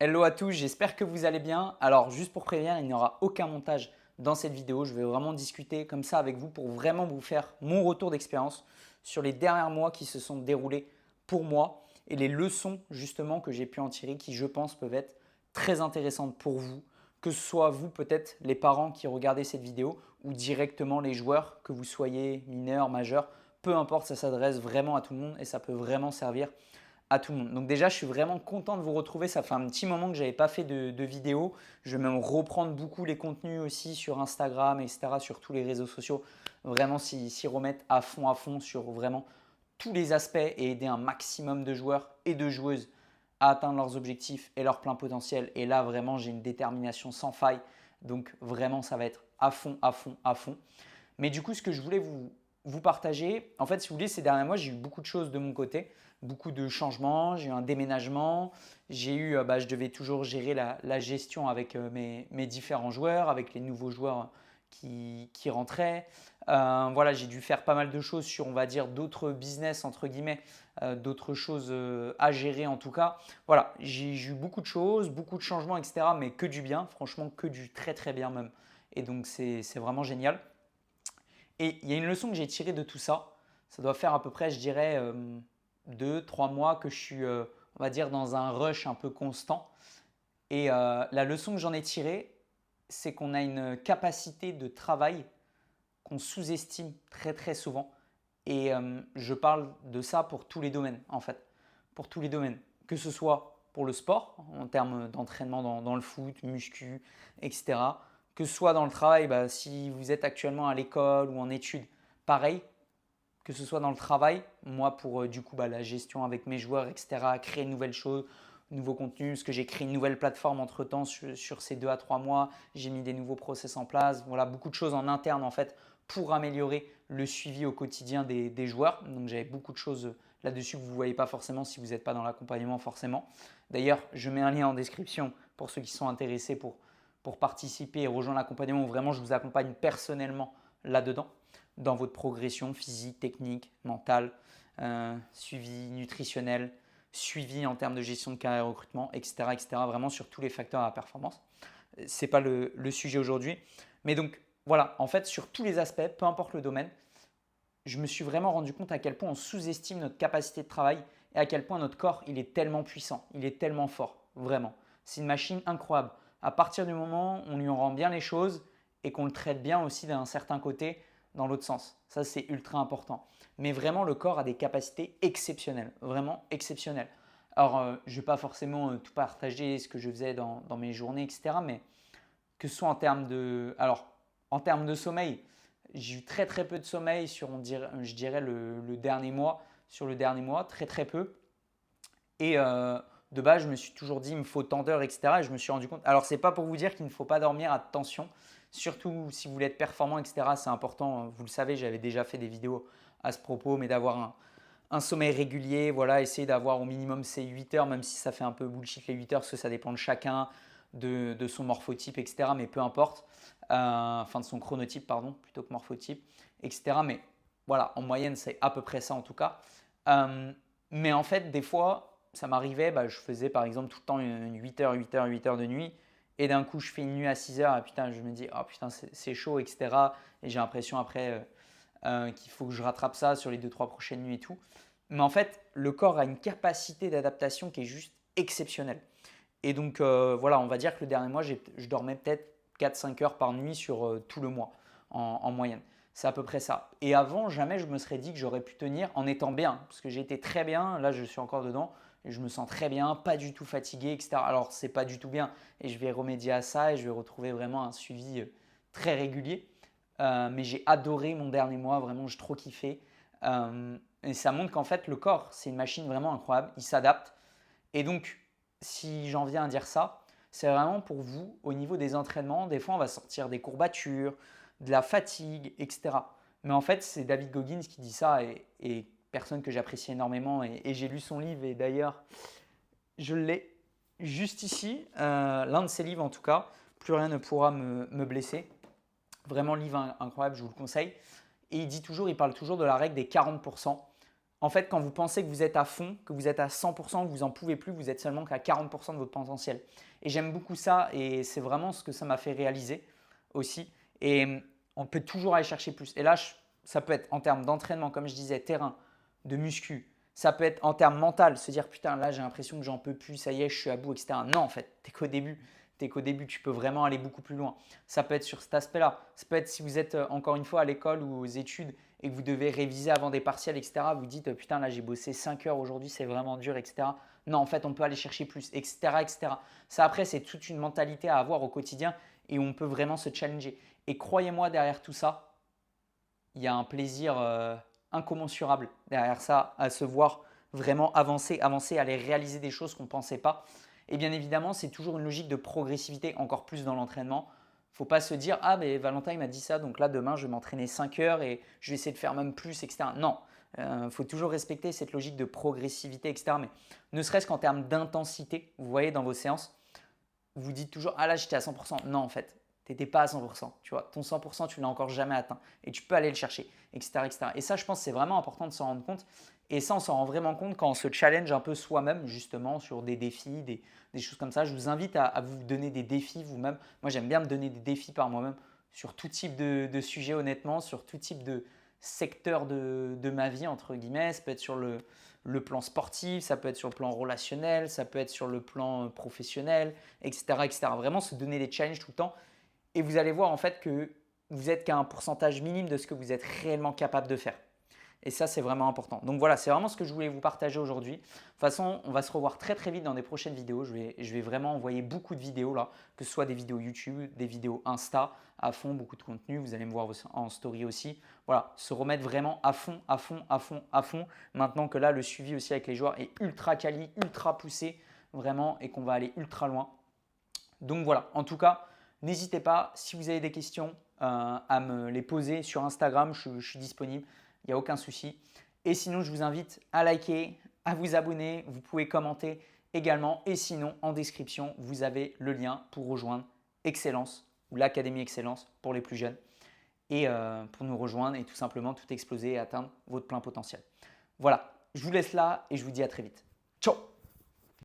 Hello à tous, j'espère que vous allez bien. Alors juste pour prévenir, il n'y aura aucun montage dans cette vidéo. Je vais vraiment discuter comme ça avec vous pour vraiment vous faire mon retour d'expérience sur les derniers mois qui se sont déroulés pour moi et les leçons justement que j'ai pu en tirer qui je pense peuvent être très intéressantes pour vous, que ce soit vous peut-être les parents qui regardez cette vidéo ou directement les joueurs, que vous soyez mineurs, majeurs, peu importe, ça s'adresse vraiment à tout le monde et ça peut vraiment servir à tout le monde. Donc déjà, je suis vraiment content de vous retrouver. Ça fait un petit moment que je n'avais pas fait de vidéo. Je vais même reprendre beaucoup les contenus aussi sur Instagram, etc., sur tous les réseaux sociaux. Vraiment s'y remettre à fond sur vraiment tous les aspects et aider un maximum de joueurs et de joueuses à atteindre leurs objectifs et leur plein potentiel. Et là, vraiment, j'ai une détermination sans faille. Donc vraiment, ça va être à fond, à fond, à fond. Mais du coup, ce que je voulais vous partager, en fait, si vous voulez, ces derniers mois, j'ai eu beaucoup de choses de mon côté, beaucoup de changements. J'ai eu un déménagement, je devais toujours gérer la gestion avec mes différents joueurs, avec les nouveaux joueurs qui rentraient. Voilà, j'ai dû faire pas mal de choses sur, on va dire, d'autres business, entre guillemets, d'autres choses à gérer en tout cas. Voilà, j'ai eu beaucoup de choses, beaucoup de changements, etc., mais que du bien, franchement, que du très très bien même. Et donc, c'est vraiment génial. Et il y a une leçon que j'ai tirée de tout ça. Ça doit faire à peu près, je dirais, 2, 3 mois que je suis, on va dire, dans un rush un peu constant. Et la leçon que j'en ai tirée, c'est qu'on a une capacité de travail qu'on sous-estime très très souvent. Et je parle de ça pour tous les domaines, en fait. Pour tous les domaines. Que ce soit pour le sport, en termes d'entraînement dans le foot, muscu, etc. Que ce soit dans le travail, bah, si vous êtes actuellement à l'école ou en études, pareil. Que ce soit dans le travail, moi pour du coup la gestion avec mes joueurs, etc., créer de nouvelles choses, nouveaux contenus, parce que j'ai créé une nouvelle plateforme entre-temps sur ces 2 à 3 mois, j'ai mis des nouveaux process en place, voilà, beaucoup de choses en interne en fait pour améliorer le suivi au quotidien des joueurs. Donc j'avais beaucoup de choses là-dessus que vous ne voyez pas forcément si vous n'êtes pas dans l'accompagnement forcément. D'ailleurs, je mets un lien en description pour ceux qui sont intéressés pour participer et rejoindre l'accompagnement où vraiment je vous accompagne personnellement là-dedans, dans votre progression physique, technique, mentale, suivi nutritionnel, suivi en termes de gestion de carrière et recrutement, etc., etc. Vraiment sur tous les facteurs à la performance. Ce n'est pas le sujet aujourd'hui. Mais donc, voilà, en fait, sur tous les aspects, peu importe le domaine, je me suis vraiment rendu compte à quel point on sous-estime notre capacité de travail et à quel point notre corps, il est tellement puissant, il est tellement fort, vraiment. C'est une machine incroyable. À partir du moment où on lui rend bien les choses et qu'on le traite bien aussi d'un certain côté, dans l'autre sens. Ça, c'est ultra important. Mais vraiment, le corps a des capacités exceptionnelles, vraiment exceptionnelles. Alors, je ne vais pas forcément tout partager ce que je faisais dans mes journées, etc. Mais que ce soit en termes de… Alors, en termes de sommeil, j'ai eu très très peu de sommeil sur, je dirais, le dernier mois. Sur le dernier mois, très très peu. Et de base, je me suis toujours dit, il me faut tant d'heures, etc. Et je me suis rendu compte. Alors, c'est pas pour vous dire qu'il ne faut pas dormir, attention. Surtout si vous voulez être performant, etc. C'est important. Vous le savez, j'avais déjà fait des vidéos à ce propos, mais d'avoir un sommeil régulier, voilà, essayer d'avoir au minimum ces 8 heures, même si ça fait un peu bullshit les 8 heures, parce que ça dépend de chacun, de son morphotype, etc. Mais peu importe. Enfin, de son chronotype, pardon, plutôt que morphotype, etc. Mais voilà, en moyenne, c'est à peu près ça en tout cas. Mais en fait, des fois, ça m'arrivait, bah, je faisais par exemple tout le temps une 8 heures, 8 heures, 8 heures de nuit. Et d'un coup, je fais une nuit à 6 heures et putain, je me dis, oh putain, c'est chaud, etc. Et j'ai l'impression après qu'il faut que je rattrape ça sur les 2, 3 prochaines nuits et tout. Mais en fait, le corps a une capacité d'adaptation qui est juste exceptionnelle. Et donc, voilà, on va dire que le dernier mois, je dormais peut-être 4, 5 heures par nuit sur tout le mois en moyenne. C'est à peu près ça. Et avant, jamais je me serais dit que j'aurais pu tenir en étant bien. Parce que j'ai été très bien, là je suis encore dedans, et je me sens très bien, pas du tout fatigué, etc. Alors, c'est pas du tout bien. Et je vais remédier à ça et je vais retrouver vraiment un suivi très régulier. Mais j'ai adoré mon dernier mois, vraiment, j'ai trop kiffé. Et ça montre qu'en fait, le corps, c'est une machine vraiment incroyable, il s'adapte. Et donc, si j'en viens à dire ça, c'est vraiment pour vous, au niveau des entraînements, des fois on va sortir des courbatures, de la fatigue, etc. Mais en fait, c'est David Goggins qui dit ça et personne que j'apprécie énormément et j'ai lu son livre et d'ailleurs, je l'ai juste ici, l'un de ses livres en tout cas, Plus rien ne pourra me blesser. Vraiment livre incroyable, je vous le conseille. Et il parle toujours de la règle des 40%. En fait, quand vous pensez que vous êtes à fond, que vous êtes à 100%, que vous n'en pouvez plus, vous êtes seulement qu'à 40% de votre potentiel. Et j'aime beaucoup ça et c'est vraiment ce que ça m'a fait réaliser aussi. Et on peut toujours aller chercher plus. Et là, ça peut être en termes d'entraînement, comme je disais, terrain, de muscu. Ça peut être en termes mental, se dire putain, là j'ai l'impression que j'en peux plus, ça y est, je suis à bout, etc. Non, en fait, t'es qu'au début. T'es qu'au début, tu peux vraiment aller beaucoup plus loin. Ça peut être sur cet aspect-là. Ça peut être si vous êtes encore une fois à l'école ou aux études et que vous devez réviser avant des partiels, etc. Vous dites putain, là j'ai bossé 5 heures aujourd'hui, c'est vraiment dur, etc. Non, en fait, on peut aller chercher plus, etc. etc. Ça, après, c'est toute une mentalité à avoir au quotidien et où on peut vraiment se challenger. Et croyez-moi, derrière tout ça, il y a un plaisir incommensurable derrière ça, à se voir vraiment avancer, avancer, aller réaliser des choses qu'on ne pensait pas. Et bien évidemment, c'est toujours une logique de progressivité, encore plus dans l'entraînement. Il ne faut pas se dire ah mais Valentin il m'a dit ça, donc là demain je vais m'entraîner 5 heures et je vais essayer de faire même plus, etc. Non, il faut toujours respecter cette logique de progressivité, etc. Mais ne serait-ce qu'en termes d'intensité, vous voyez dans vos séances, vous dites toujours ah là j'étais à 100%. Non en fait, tu n'étais pas à 100%. Tu vois, ton 100%, tu ne l'as encore jamais atteint et tu peux aller le chercher, etc. etc. Et ça, je pense que c'est vraiment important de s'en rendre compte. Et ça, on s'en rend vraiment compte quand on se challenge un peu soi-même, justement, sur des défis, des choses comme ça. Je vous invite à vous donner des défis vous-même. Moi, j'aime bien me donner des défis par moi-même sur tout type de sujet, honnêtement, sur tout type de secteur de ma vie, entre guillemets. Ça peut être sur le plan sportif, ça peut être sur le plan relationnel, ça peut être sur le plan professionnel, etc., etc. Vraiment se donner des challenges tout le temps. Et vous allez voir en fait que vous êtes qu'à un pourcentage minime de ce que vous êtes réellement capable de faire. Et ça, c'est vraiment important. Donc voilà, c'est vraiment ce que je voulais vous partager aujourd'hui. De toute façon, on va se revoir très très vite dans des prochaines vidéos. Je vais vraiment envoyer beaucoup de vidéos là, que ce soit des vidéos YouTube, des vidéos Insta à fond, beaucoup de contenu. Vous allez me voir en story aussi. Voilà, se remettre vraiment à fond, à fond, à fond, à fond. Maintenant que là, le suivi aussi avec les joueurs est ultra quali, ultra poussé, vraiment, et qu'on va aller ultra loin. Donc voilà, en tout cas, n'hésitez pas, si vous avez des questions, à me les poser sur Instagram, je suis disponible, il n'y a aucun souci. Et sinon, je vous invite à liker, à vous abonner, vous pouvez commenter également. Et sinon, en description, vous avez le lien pour rejoindre Excellence ou l'Académie Excellence pour les plus jeunes et pour nous rejoindre et tout simplement tout exploser et atteindre votre plein potentiel. Voilà, je vous laisse là et je vous dis à très vite. Ciao!